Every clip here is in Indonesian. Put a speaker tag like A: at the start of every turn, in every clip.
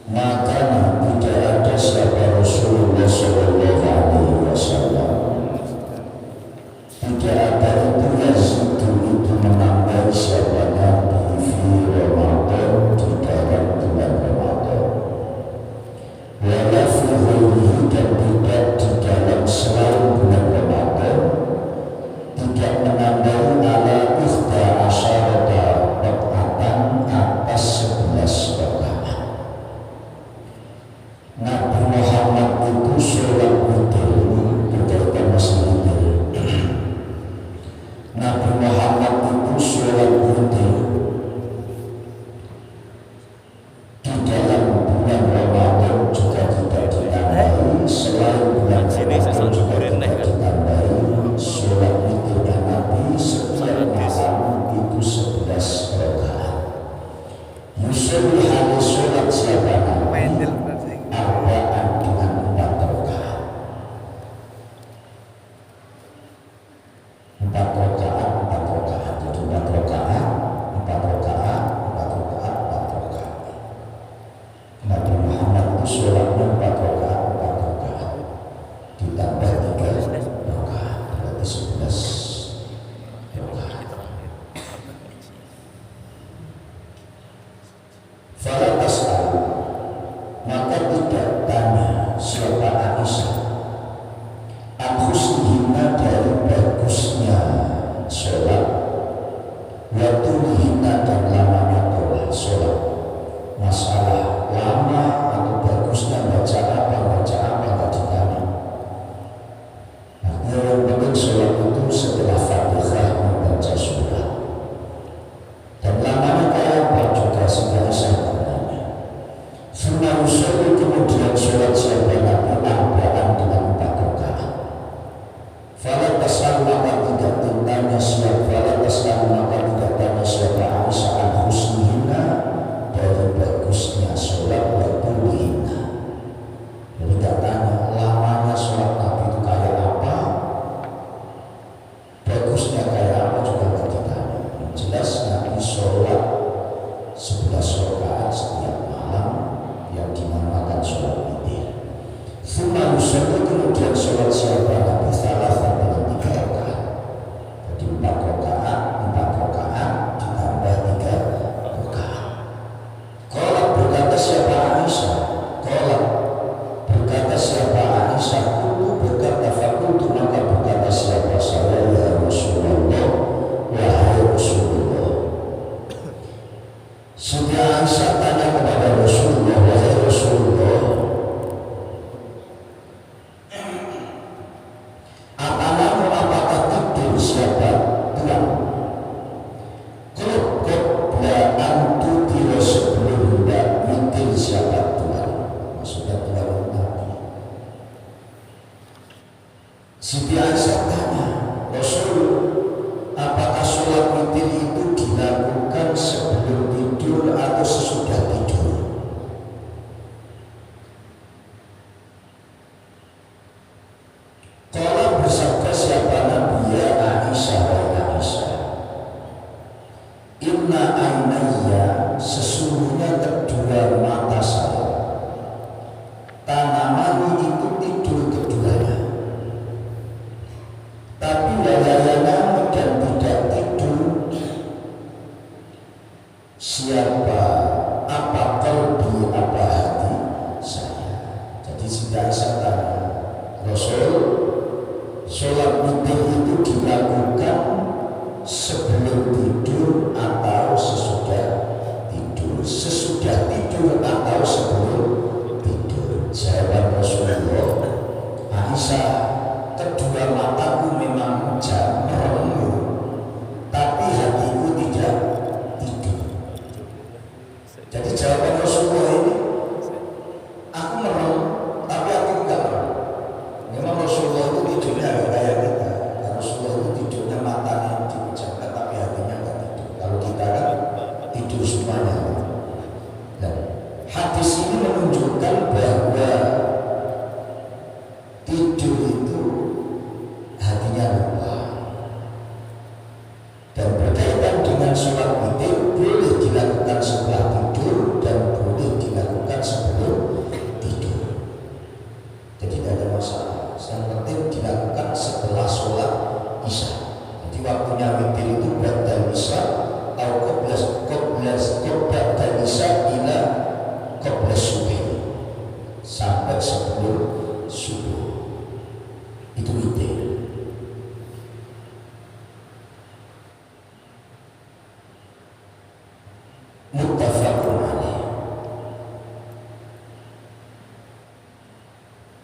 A: maka tidak ada siapa Rasulullah Shallallahu Alaihi Wasallam. Tidak ada itu yazidu itu menambah siapa Nabi fi Ramadan di dalam bulan Ramadan. Walafuhu dan tidak di dalam selain bulan Ramadan, tidak menambah ala ikhda asyarata rakaatan atas 11 rakaat. Nabi Muhammad itu sholat witir berkaitan masalah witir. Nabi Muhammad itu sholat witir di dalam bulan Ramadan juga tidak ditambahi, selain bulan Ramadan juga tidak ditambahi sholat witirnya Nabi setiap malam itu 11 rakaat. Yusolli hadis sholat siapa Nabi arba'an dengan 4 rakaat. 4 rakaat, 4 rakaat. Jadi 4 rakaat, 4 rakaat, 4 rakaat, 4 rakaat. Nabi Muhammad itu sholatnya 4 rakaat, 4 rakaat. Ditambah 3 rakaat, berarti 11 rakaat. Fala tas'alu, maka tidak tanya siapa Aisyah an husnihina dari bagusnya sholat, wa tulihina dan lamanya sholat. Masalah lama atau bagusnya baca apa nggak ditanya. Artinya yang penting sholat itu setelah Fatihah membaca surah, dan lamanya kayak apa juga sudah saya. Sunnah usul kemudian sholat siapa Nabi arba'an dengan 4 rakaat. Fala tas'al maka tidak tanya siapa, fala tas'al maka tidak tanya siapa Aisyah an husnihina dari bagusnya sholat wa tulihina. Jadi tidak tanya lamanya sholat Nabi itu kayak apa, bagusnya kayak apa juga tidak ditanya. Yang jelas Nabi sholat 11 rakaat setiap malam yang dinamakan sholat witir. Tsumma yusalli kemudian sholat siapa Nabi salatan dengan 3 rakaat. Jadi 4 rakaat, 4 rakaat ditambah 3 rakaat. Qala berkata siapa Aisyah? Qala berkata siapa Aisyah? Kullu berkata fakultu maka berkata siapa saya ya Rasulullah, wahai Rasulullah. Sudah Aisyah tanya kepada Rasulullah, wahai Rasulullah, apanamu apakah tidur siapa Tuhan? Kalau antu tidak sebelum hendak witir siapa Tuhan? Maksudnya Tuhan Nabi. Siti Aisyah tanya, Rasul, apakah sholat witir itu dilakukan sebelum tidur atau sesudah tidur? Kalau bersabda siapa Nabi ya Aisyah wa Aisyah, inna ainaya sesungguhnya kedua mata saya, tanamani itu tidur keduanya, tapi walayana dan tidak tidur siapa apa qalbi apa hati saya. Jadi sudah saya tanya Rasul, sholat witir itu dilakukan sebelum tidur atau sesudah tidur, sesudah tidur atau sebelum tidur? Jawab Rasulullah, Aisyah, kedua mataku memang jam merem, tapi hatiku tidak tidur. Jadi jawaban Rasulullah ini, aku merem, tapi aku enggak merem. Memang Rasulullah itu tidurnya agak kayak kita. Rasulullah itu tidurnya matanya dipejamkan, tapi hatinya enggak tidur. Kalau kita kan tidur semuanya. Dan hadis ini menunjukkan bahwa tidur itu hatinya lupa. Dan berkaitan dengan sholat witir boleh dilakukan setelah tidur dan boleh dilakukan sebelum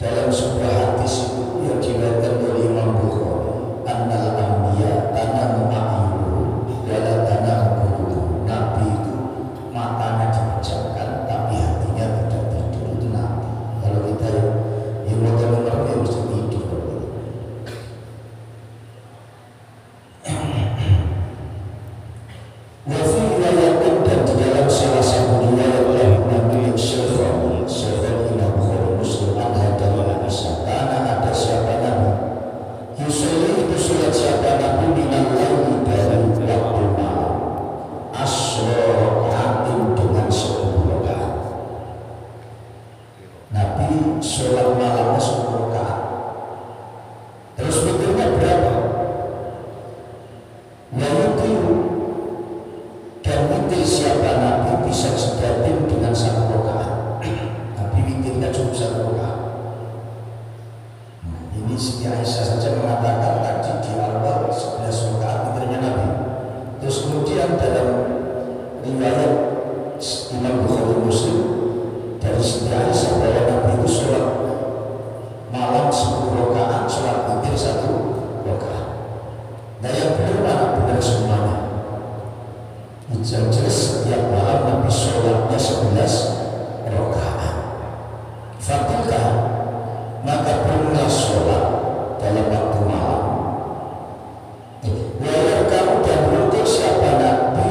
A: Dalam sebuah hadis itu yang diriwayatkan oleh Imam Bukhari, annal anbiya tanamu a'yunuhum wala tanamu qulubuhum. Nabi itu matanya dipejamkan tapi hatinya tidak tidur. Itu Nabi. Kalau kita yang motor-motornya mesti tidur. Wa fi riwayatin, dan di dalam salah satu riwayat yang Nabi Syafa'ul Imam Bukhari Muslim ada siapa Nabi Yusalli itu sholat siapa Nabi minal laili dari waktu malam asro'atin dengan 10 rakaat. Nabi sholat malamnya 10 rakaat. Terus witirnya berapa? Witir, dan witir siapa Nabi bisa sedatin dengan 1 rakaat. Nabi witirnya cuma 1 rakaat. Ini Siti Aisyah saja mengatakan tadi di awal 11 rakaat witirnya Nabi. Terus kemudian dalam riwayat Imam Bukhari Muslim dari Siti Aisyah bahwa Nabi itu sholat malam 10 rakaat, sholat witir 1 rakaat. Nah yang benar mana? Benar semuanya. Jelas setiap malam Nabi sholatnya 11 rakaat. Fatilkah, maka pernah sholat dalam waktu malam. Walau kamu dan untuk siapa Nabi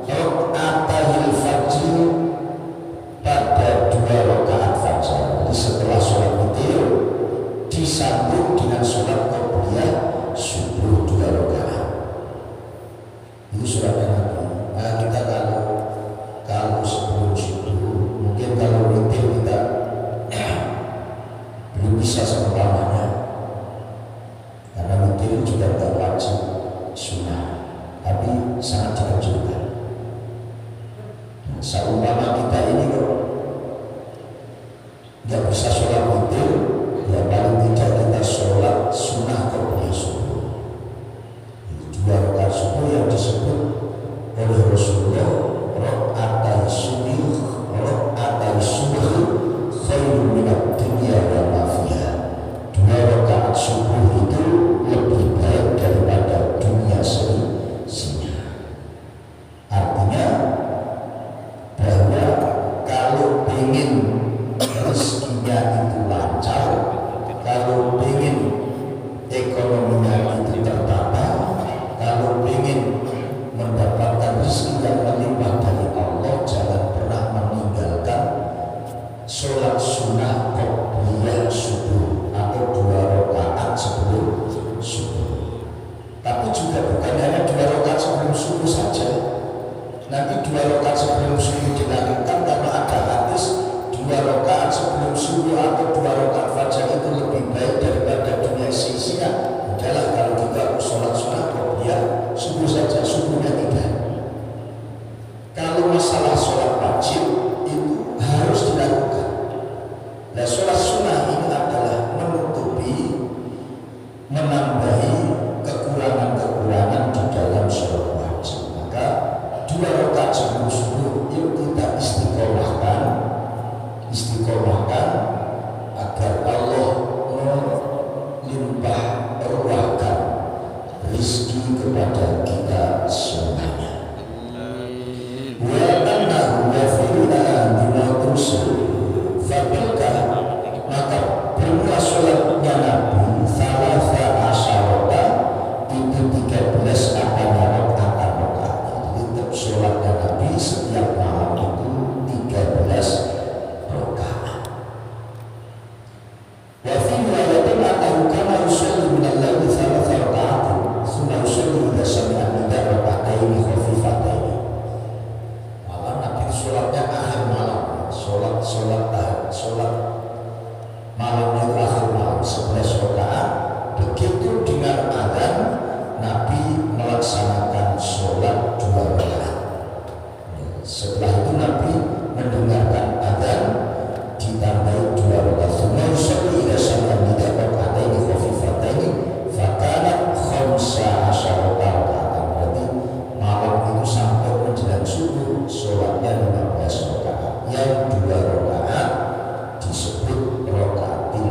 A: rakaatahil fajr, pada 2 rakaat fajar. Jadi setelah sholat witir disambung dengan sholat qobliyah subuh 2 rakaat. Itu sholatnya Nabi. Nah, kita kalau sebelum subuh, mungkin kalau witir kita belum bisa seumpamanya, karena witir juga tidak wajib sunnah, tapi sangat dianjurkan. Seumpama kita ini kok nggak bisa sholat witir, ya paling tidak kita sholat sunnah qobliyah subuh. 2 rakaat subuh yang disebut oleh Rasulullah rakaat subuh khairun minad dunya wa ma fiha. 2 rakaat subuh itu lebih baik daripada dunia seisinya. Artinya bahwa kalau ingin rezekinya itu lancar, kalau ingin ekonominya itu tertata, kalau ingin mendapatkan rezeki yang melimpah dari Allah, jangan pernah meninggalkan sholat sunnah qobliyah subuh atau 2 rakaat sebelum subuh. Tapi juga bukan hanya 2 rakaat sebelum subuh saja. Nanti 2 rakaat sebelum subuh dilakukan karena ada hadis 2 rakaat sebelum subuh atau 2 rakaat fajar itu lebih baik daripada dunia sisinya. Udahlah kalau kita sholat sunnah qobliyah subuh saja, subuhnya tidak. Kalau masalah sholat wajib itu harus dilakukan. Nah, sholat sunnah ini adalah menutupi, menambahi kekurangan-kekurangan di dalam sholat wajib. Maka 2 rakaat sebelum subuh itu kita istiqomahkan agar Allah melimpah ruahkan rezeki kepada kita semuanya. Wa annahu wafiruna bima tursul fabilka, maka bermula sholatnya Nabi thalatha asyarata itu 13 akan rakaat. Jadi sholatnya Nabi setiap malam itu 13 rakaat. Wa fi riwayatin annahu kana yusalli min al-laili thalatha rakaat thumma yusalli idza sami'a nida' raka'ataini khafifataini. Malah Nabi sholatnya akhir malam, sholat malamnya itu akhir malam 11 rakaat. Begitu dengar azan, Nabi melaksanakan sholat 2 rakaat. Setelah itu Nabi mendengarkan azan ditambahi 2 rakaat. Thumma yusalli idza sami'a nida' raka'ataini khafifataini fakana khamsa asyarata rakaat. Berarti malam itu sampai menjelang subuh sholatnya 15 rakaat. Yang 2 rakaat disebut rakaatil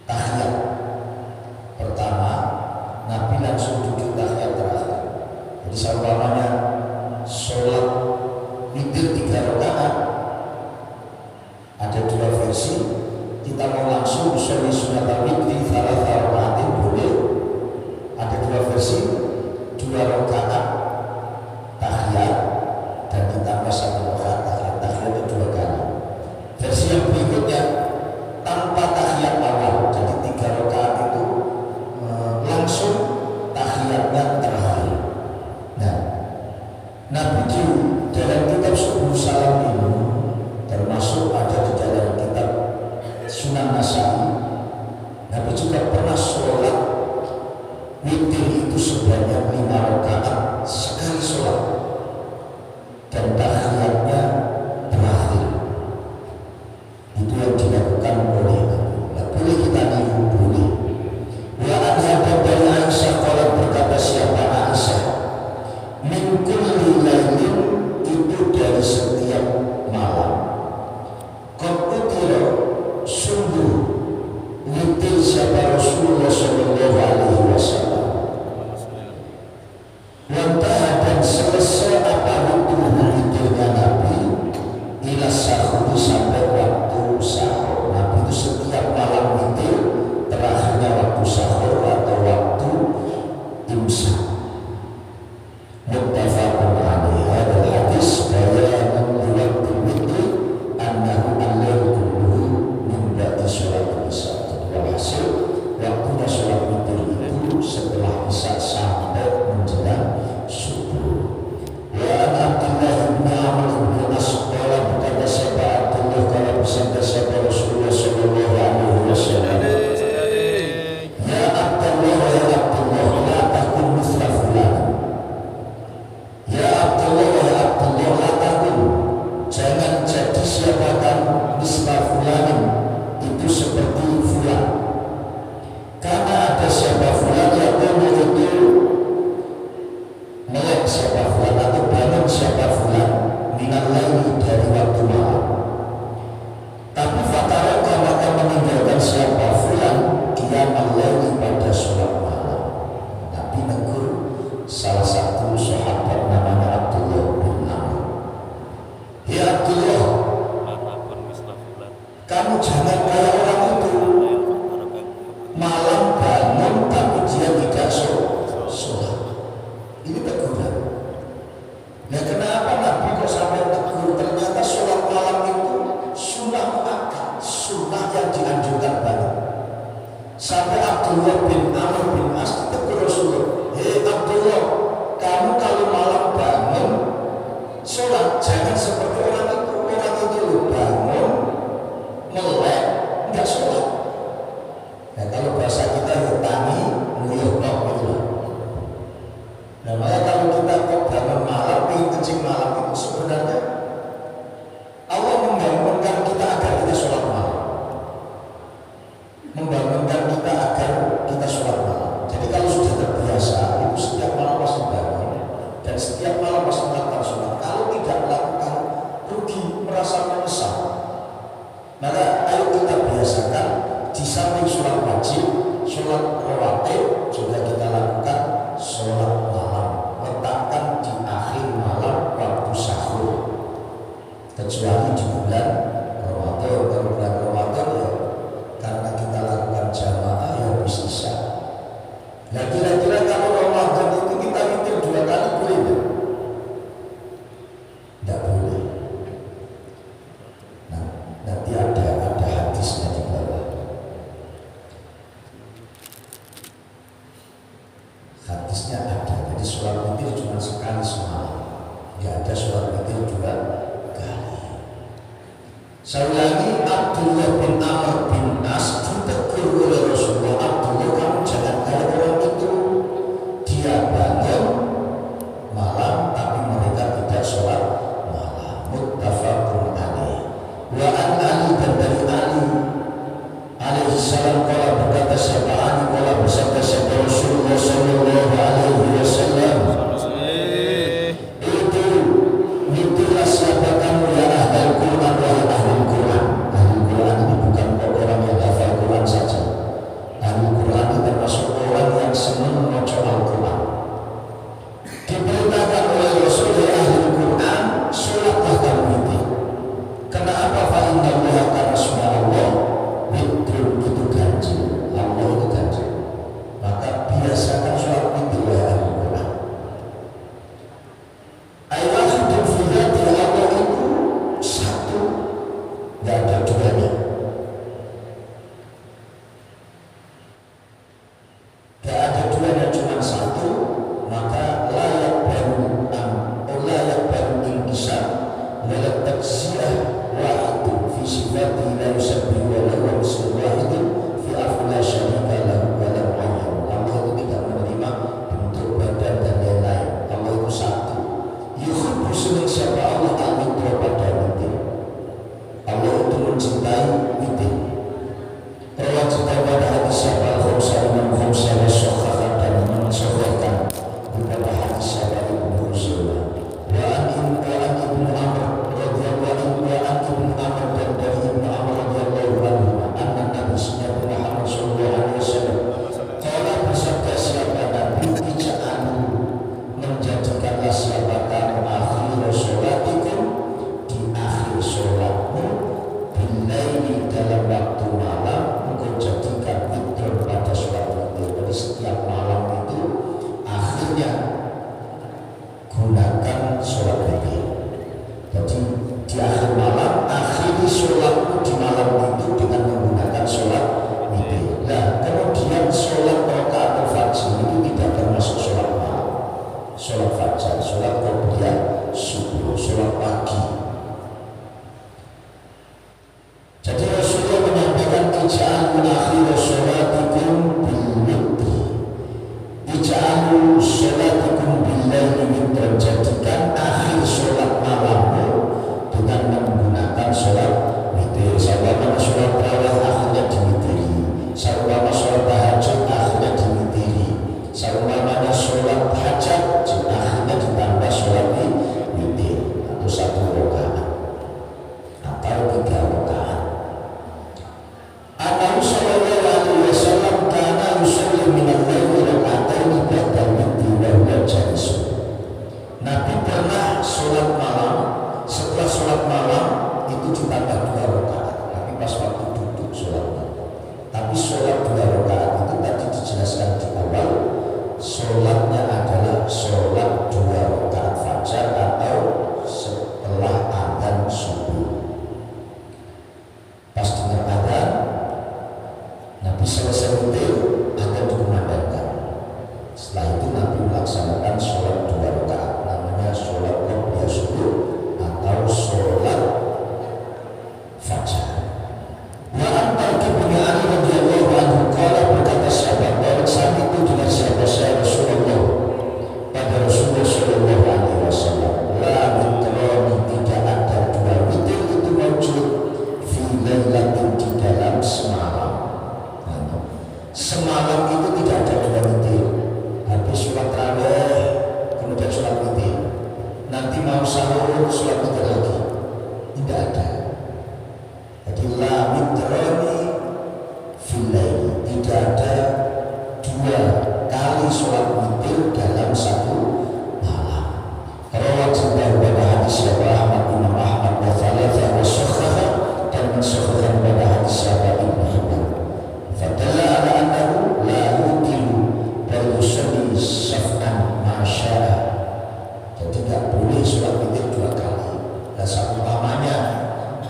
A: tahiyat pertama, Nabi langsung duduk tahiyat terakhir. Jadi seumpamanya sholat witir 3 rakaat, ada 2 versi. Kita mau langsung sholat sunat witri thalatha rakaatin boleh. Ada 2 versi, 2 rakaat tahiyat dan ditambah 1 rakaat tahiyat. Tahiyat itu 2 kali. Versi yang berikutnya tanpa tahiyat awal, jadi 3 rakaat itu langsung tahiyatnya terakhir. Nah, Nabi di dalam kitab Subuh Salam ini, termasuk ada di dalam kitab Sunan Nasa'i, Nabi juga pernah sholat witir itu sebanyak 5 rakaat sekali sholat, dan tahiyatnya terakhir. Itu yang dilakukan oleh Nabi. Nah, boleh kita niru, boleh. Wa anha dari Aisyah, kalau berkata siapa Aisyah, min kulli lailin, itu dari setiap malam, qad utira, sungguh witir siapa Rasulullah sallallahu alaihi wasallam, wantaha, dan selesai apa witirnya Nabi, ila sahur, sampai waktu sahur. Nabi itu setiap malam witir, terakhirnya waktu sahur atau waktu imsak. Muttafaqun alaihi. Hadal hadis bayanun liwaktu witri annahu al-layl kulluhu min ba'di sholat isya. Walhasil waktunya sholat witir itu setelah isya sampai menjelang subuh. Wa an Abdullah bin Amr bin As qala, berkata siapa Abdullah, kalau bersabda siapa Rasulullah sallallahu alaihi wasallam, ya Abdullah, ya Abdullah, la takun mithla fulan. Ya Abdullah, ya Abdullah, la takun, jangan jadi siapa kamu, mithla fulanin, itu seperti fulan. Karena ada siapa fulan yang itu melek siapa fulan atau bangun siapa fulan minal laili, dari waktu malam. Tapi fataraka, maka meninggalkan siapa fulan qiyamal laili, pada sholat malam. Nabi negur salah satu sahabat namanya Abdullah bin Amr. Ya Abdullah, kamu jangan kayak orang itu, malam bangun tapi dia tidak sholat. Ini teguran. Nah, kenapa Nabi kok sampai tegur? Ternyata sholat malam itu sunnah muakkad, sunnah yang dianjurkan banget. Sampai Abdullah bin Amr bin As ditegur Rasulullah, hei Abdullah, kamu kalau malam bangun sholat jangan seperti orang itu. Orang itu bangun melek nggak sholat. Nah, kalau bahasa kita tangi nguyuh tok gitu. Nah, makanya kalau kita kok bangun malam, ingin kencing malam, itu sebenarnya Allah membangunkan kita agar kita sholat malam, membangunkan kita agar kita sholat malam. Jadi kalau sudah terbiasa, itu setiap malam pasti bangun dan setiap malam pasti melakukan sholat. Kalau tidak melakukan, rugi, merasa menyesal. Maka ayo kita biasakan, di samping sholat wajib, sholat rawatib juga kita lakukan sholat malam. Letakkan di akhir malam waktu sahur, kecuali di bulan Ramadan. Kalau bulan Ramadan ya karena kita lakukan jamaah ya bisa. Nah, kira-kira kalau Ramadan itu kita witir 2 kali boleh nggak? Nggak boleh. Nah, nanti ada hadisnya di bawah. Hadisnya ada. Jadi sholat witir cuma sekali semalam, nggak ada sholat witir 2 kali. Saya ulangi, Abdullah bin Amr bin As ditegur oleh Rasulullah, Abdullah, kamu jangan kayak orang itu, dia bangun malam tapi mereka tidak sholat malam. Muttafaqun alaih. Wa an Ali, dan dari Ali alaihi salam qala, berkata siapa Ali, qala bersabda siapa Rasulullah sallallahu alaihi wasallam, itu itulah siapa kamu ya ahlul Quran, wahai ahlul Quran. Ahlul Quran ini bukan orang yang hafal Quran saja, Nah, kemudian sholat rakaat fajr itu tidak termasuk sholat malam. Sholat fajar, sholat qobliyah subuh, sholat pagi. Jadi Rasulullah menyampaikan ija'alu akhir sholatikum bil-witr, ija'alu sholatikum bil-laili witr, jadikan akhir sholat malammu dengan menggunakan sholat witir. Sama sholat tarawih akhirnya diwitiri, sama sholat tahajud akhirnya diwitiri, sama sholat hajat akhirnya ditambah sholat witir atau 1 rakaat atau 3 rakaat. Nabi sallallahu alaihi wasallam kana yusalli min al-laili raka'ataini ba'da al-witri wa huwa jalisun. Nabi pernah sholat malam, setelah sholat malam itu ditambah 2 rakaat. Tapi pas waktu duduk sholatnya. Tapi sholat 2 rakaat itu tadi dijelaskan di awal, sholatnya adalah sholat 2 rakaat fajar atau setelah adzan subuh. Pas dengar adzan, Nabi selesai witir akan dikumandangkan. Setelah itu Nabi melaksanakan sholat 2 rakaat, namanya sholat qobliyah subuh atau sholat fajar. Wa antar kibni Ali radhiyallahu anhu qala, berkata sahabat bahwa saat itu dengan siapa saya Rasulullah pada Rasulullah sallallahu alaihi wasallam, la witrani, tidak ada 2 witir itu wujud fi lailatin, di dalam semalam. Semalam itu tidak ada 2 witir. Habis sholat tarawih kemudian sholat witir, nanti mau sahur sholat witir lagi, tidak ada. Jadi la witrani fil lail, tidak ada 2 kali sholat witir dalam 1 malam. Rawat sebuah pada hadis Syekh Ahmad bin Ahmad wa thalatha wa sahhaha, dan mensahihkan pada hadis Syekh Ibnu Hibban. Fadalla ala annahu la yutiru bal yusalli saf'an ma syaa. Jadi tidak boleh sholat witir 2 kali. Dan satu utamanya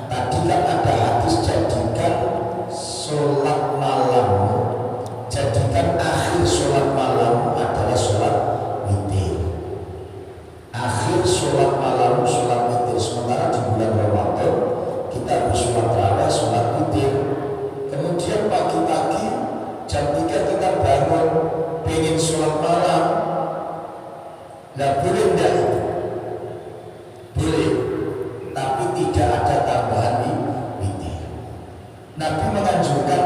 A: tadi kan ada hadis, jadikan sholat malam, jadikan akhir sholat malam adalah sholat witir. Akhir sholat malam sholat witir. Sementara di bulan Ramadan kita harus sholat tarawih, sholat witir. Kemudian pagi-pagi jam 3 kita bangun pengen sholat malam. Nah, boleh enggak itu? Boleh, tapi tidak ada tambahan witir. Nabi menganjurkan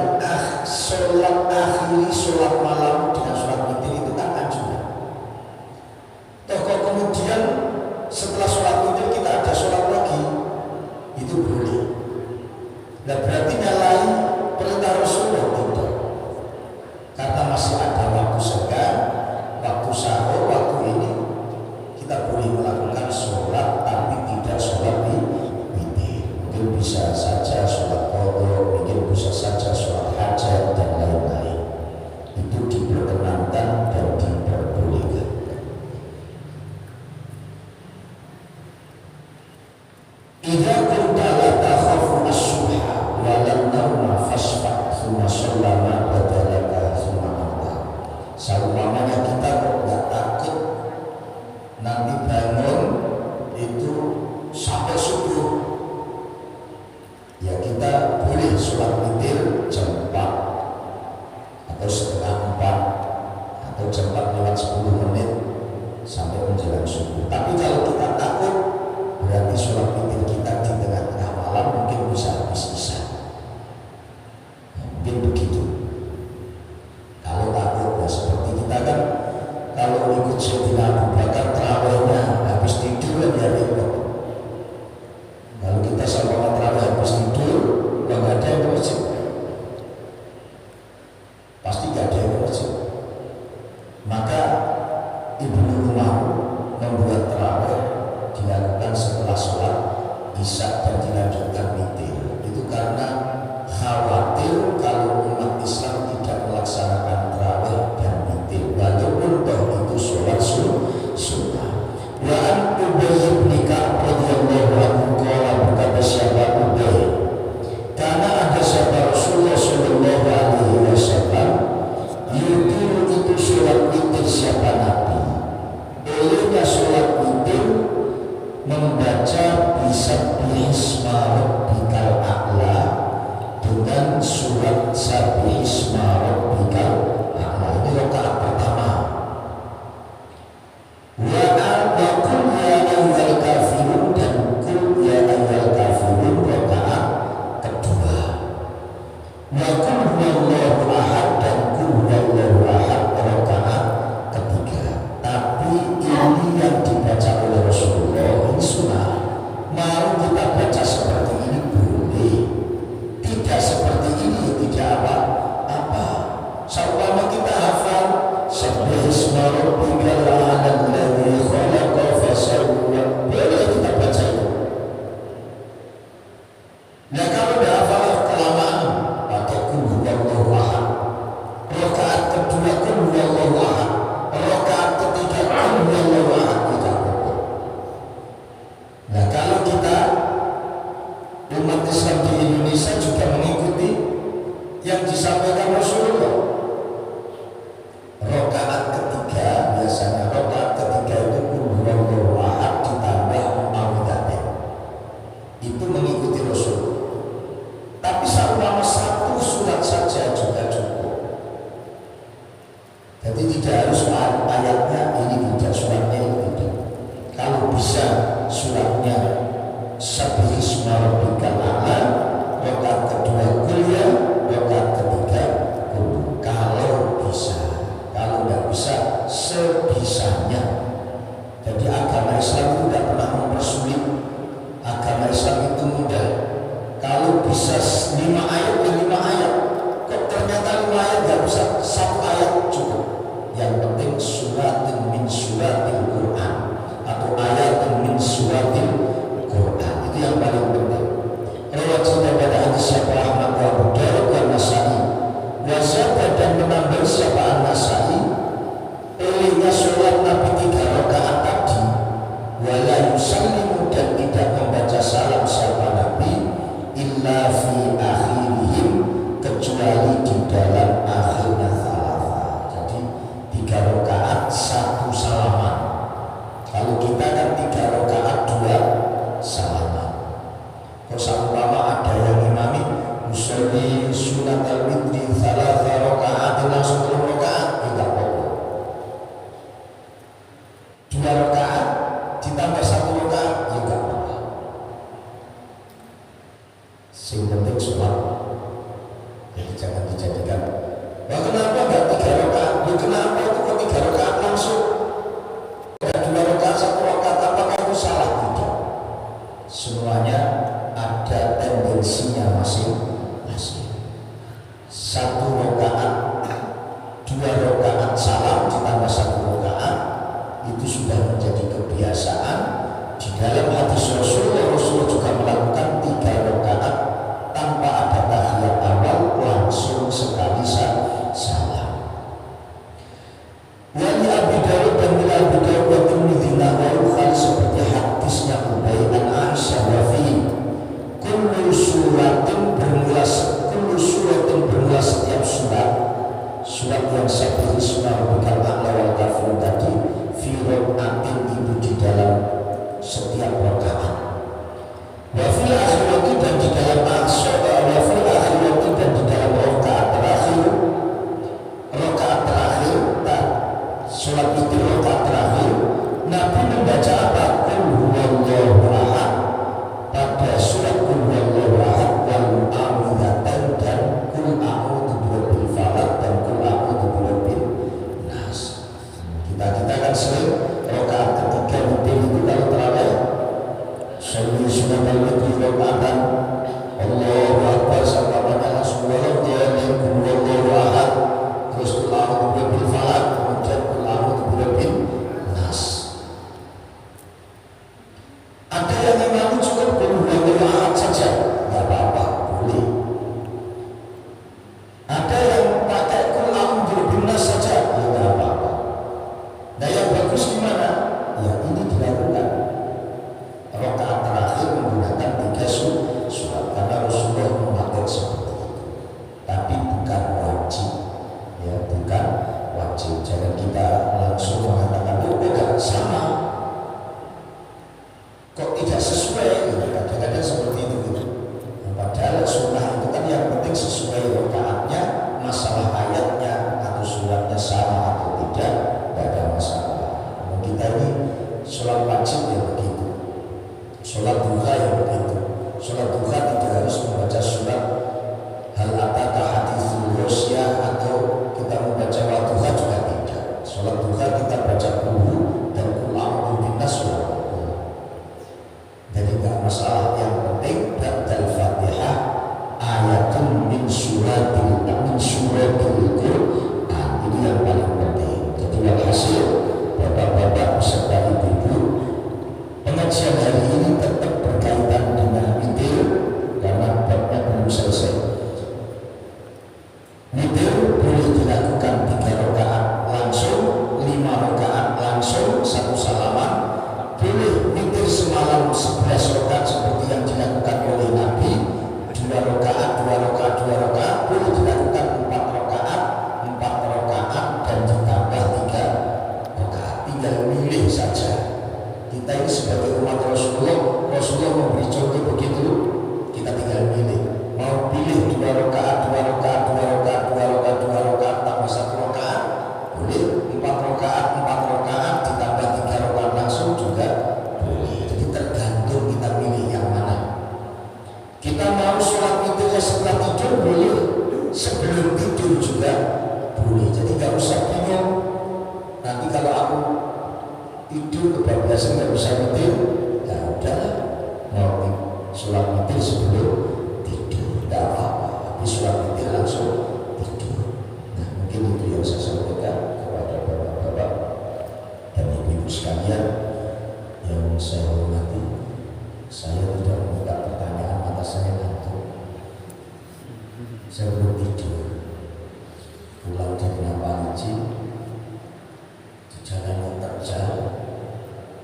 A: sholat akhiri sholat malam dengan sholat witir, itu kan anjuran. Toh kemudian setelah sholat witir kita ada sholat lagi, itu boleh. Nah, berarti nyalain perintah Rasulullah tidak, karena masih ada waktu senggang, waktu sahur, waktu ini kita boleh melakukan sholat tapi tidak sholat witir. Mungkin bisa saja sholat qadha, mungkin bisa saja sholat hajat dan lain-lain. Itu diperkenankan dan diperbolehkan. Idza kunta la takhafu as-subha wa lam nawma fasfa thumma shallama badalaka thumma anta. Seumpamanya kita kok nggak takut nanti bangun itu sampai subuh, ya kita boleh sholat witir jam 4 atau setengah 4 atau jam 4 lewat 10 menit sampai menjelang subuh. Tapi kalau kita takut, berarti sholat witir kita di tengah-tengah malam mungkin bisa habis isya. Mungkin begitu. Kalau takut, ya seperti kita kan kalau ikut Sayyidina Abu Bakar tarawihnya habis tidur ya repot. Kalau kita sama tarawih habis tidur, nggak ada yang ke masjid, pasti nggak ada yang ke masjid. Maka Ibnu Umar membuat tarawih dilakukan setelah sholat isya dan dilanjutkan witir. Itu karena khawatir kalau umat Islam tidak melaksanakan tarawih dan witir, walaupun toh itu sholat sunnah. Wa an Ubay bin Ka'ab radhiyallahu anhu qala, berkata siapa Ubay, karena ada sahabat Rasulullah sallallahu alaihi wasallam Jadi tidak harus ayatnya ini tidak, suratnya ini tidak. Kalau bisa suratnya Sabbihisma rabbikal a'la, rakaat kedua kuliah, rakaat ketiga kuliah. Kalau bisa, kalau tidak bisa sebisanya. Jadi agama Islam itu tidak pernah mempersulit. Agama Islam itu mudah. Kalau bisa 5 ayat ya 5 ayat. Kok ternyata 5 ayat nggak bisa, 1 ayat cukup. Yang penting suratin min suratil Quran atau ayatun min suratil Quran, itu yang paling penting. Riwayat pada hadis siapa Ahmad wa Abu Dawud wa Nasai, wazada dan menambah siapa An-Nasai, pilihnya sholat Nabi 3 rakaat tadi, wala yusallimu dan tidak membaca salam siapa Nabi, illa fi akhirihim kecuali di dalam akhirnya salawat. Jadi 3 rakaat 1 salaman. Kalau kita kan 3 rakaat 2 salaman. Kalau seumpama ada yang imami musolli sunat al-witri 3 rakaat langsung 3 rakaat, tidak apa-apa. 2 rakaat ditambah 1 rakaat, tidak apa-apa. Sing penting sholat. Jadi jangan dijadikan, wah kenapa enggak 3 rakaat? Kenapa itu kok 3 rakaat langsung? Ada 2 rakaat 1 rakaat, apakah itu salah? Tidak. Semuanya ada tendensinya masing-masing. 1 rakaat, 2 rakaat salam ditambah 1 rakaat itu sudah menjadi kebiasaan. Di dalam hadis Rasulullah juga melakukan 3 rakaat tanpa ada tahiyat awal, langsung sekali salam. Wali Abu Dawud dan Mila Abu Dawud wa Tirmidzi nahwahu seperti hadisnya Ubay an Aisyah wa fi kullu suratin bermula setiap surat yang Sabbihisma rabbikal a'la wal kafirun tadi fi raka'atin itu di dalam setiap rakaat. Wa fil akhirati dan di dalam sholat itu rakaat terakhir Nabi membaca apa? Qul huwallahu ahad, pada surat Qul huwallahu ahad wal mu'awwidzatain dan Qul a'udzu birabbil falaq dan Qul a'udzu birabbin nas. Kita kan sering rakaat ketiga mungkin itu kalau terawih sholli sunatal witri rakaatan Allahu akbar sampai pada subhanallah dia Qul huwallahu ahad terus Qul a'udzu birabbil falaq kemudian Qul a'udzu birabbil nanti kalau aku tidur kebablasan nggak bisa nyetir, ya udah mau sholat witir sebelum tidur, tidak apa-apa. Habis sholat witir langsung tidur. Nah mungkin itu yang saya sampaikan kepada bapak-bapak dan ibu-ibu sekalian yang saya hormati. Saya tidak minta pertanyaan atas saya ngantuk. Saya belum tidur. Pulang dari Napaliji, di jalan yang terjal,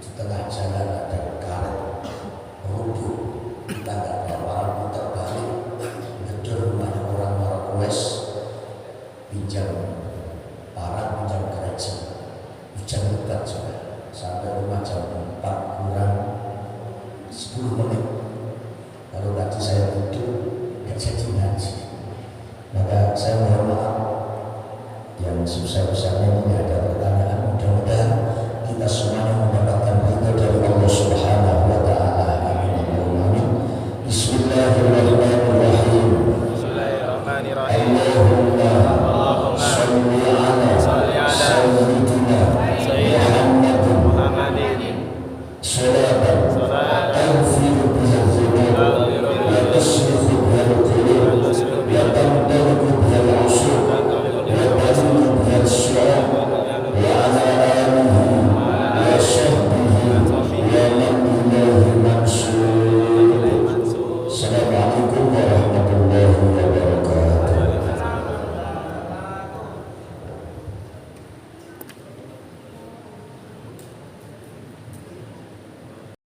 A: di tengah jalan ada karet rubuh, kita nggak apa-apa, putar balik, gedor rumahnya orang Marrakesh, pinjam parang, pinjam gereja, hujan lebat juga, sampai rumah jam 4 kurang 10 menit. Kalau tadi saya tidur, nggak jadi ngaji. Maka saya mohon maaf. Yang susah-susahnya ini ada pertanyaan, mudah-mudahan kita semuanya mendapatkan ridho dari Allah Subhanahu wa Ta'ala. Amin. Bismillahirrahmanirrahim.
B: Bismillahirrahmanirrahim.